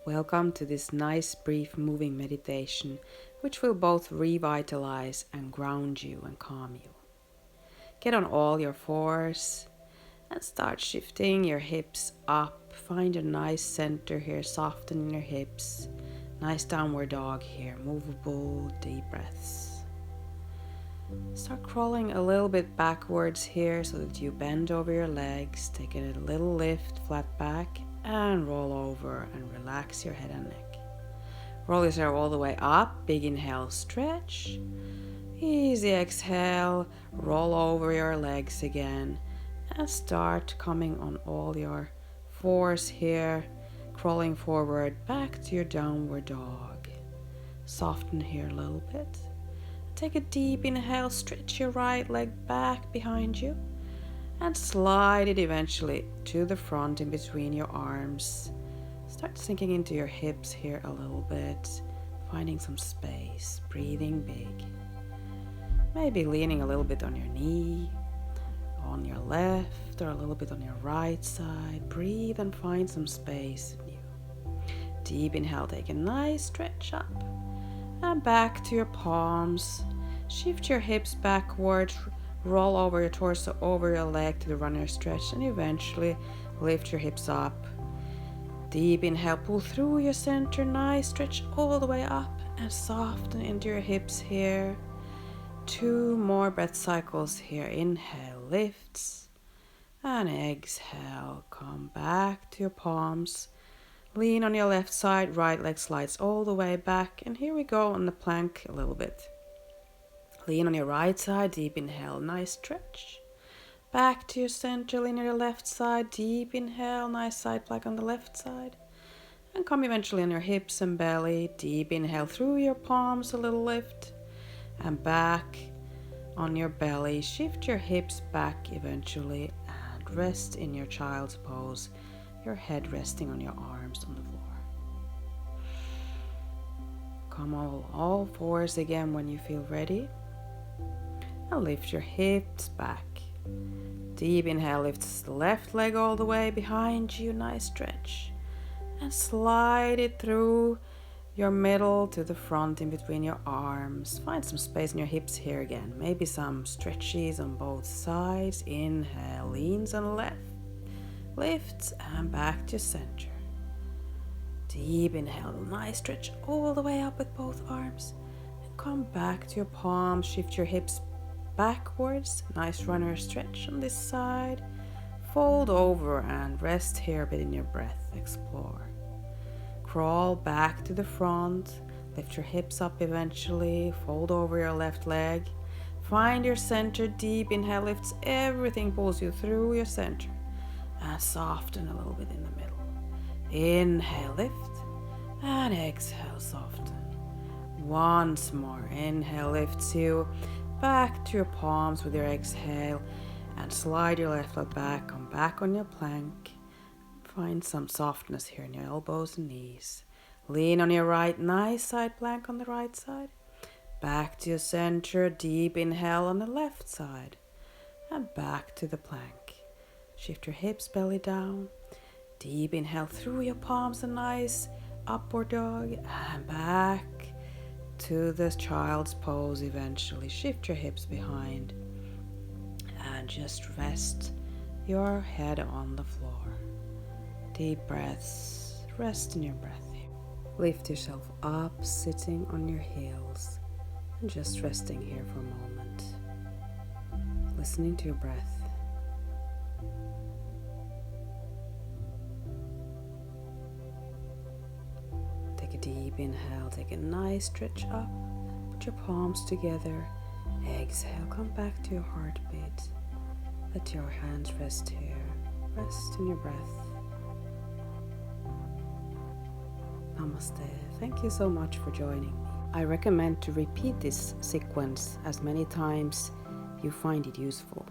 Welcome to this nice, brief, moving meditation, which will both revitalize and ground you and calm you. Get on all your fours and start shifting your hips up. Find a nice center here, soften your hips. Nice downward dog here, movable, deep breaths. Start crawling a little bit backwards here so that you bend over your legs, take a little lift, flat back, and roll over and relax your head and neck. Roll yourself all the way up. Big inhale, stretch. Easy exhale, roll over your legs again and start coming on all your fours here, crawling forward back to your downward dog. Soften here a little bit. Take a deep inhale, stretch your right leg back behind you and slide it eventually to the front in between your arms. Start sinking into your hips here a little bit, finding some space, breathing big. Maybe leaning a little bit on your knee, on your left, or a little bit on your right side. Breathe and find some space in you. Deep inhale, take a nice stretch up and back to your palms. Shift your hips backward. Roll over your torso, over your leg to the runner stretch, and eventually lift your hips up. Deep inhale, pull through your center, nice stretch all the way up and soften into your hips here. 2 more breath cycles here. Inhale, lifts, and exhale, come back to your palms. Lean on your left side, right leg slides all the way back, and here we go on the plank a little bit. Lean on your right side, deep inhale, nice stretch. Back to your center, lean on your left side, deep inhale, nice side plank on the left side. And come eventually on your hips and belly, deep inhale through your palms, a little lift. And back on your belly, shift your hips back eventually and rest in your child's pose, your head resting on your arms on the floor. Come all fours again when you feel ready. And lift your hips back. Deep inhale lifts the left leg all the way behind you, nice stretch. And slide it through your middle to the front in between your arms. Find some space in your hips here again. Maybe some stretches on both sides. Inhale, leans on left. Lifts and back to center. Deep inhale, nice stretch all the way up with both arms. And come back to your palms. Shift your hips backwards. Nice runner stretch on this side. Fold over and rest here a bit in your breath. Explore. Crawl back to the front. Lift your hips up eventually. Fold over your left leg. Find your center. Deep inhale lifts everything, pulls you through your center. And soften a little bit in the middle. Inhale, lift. And exhale, soften. Once more. Inhale lifts you back to your palms with your exhale. And slide your left leg back. Come back on your plank. Find some softness here in your elbows and knees. Lean on your right, nice side plank on the right side. Back to your center, deep inhale on the left side. And back to the plank. Shift your hips, belly down. Deep inhale through your palms, a nice upward dog. And back to the child's pose eventually. Shift your hips behind. And just rest your head on the floor. Deep breaths, rest in your breath here. Lift yourself up, sitting on your heels, and just resting here for a moment. Listening to your breath. Take a deep inhale, take a nice stretch up, put your palms together. Exhale, come back to your heartbeat. Let your hands rest here. Rest in your breath. Namaste. Thank you so much for joining me. I recommend to repeat this sequence as many times you find it useful.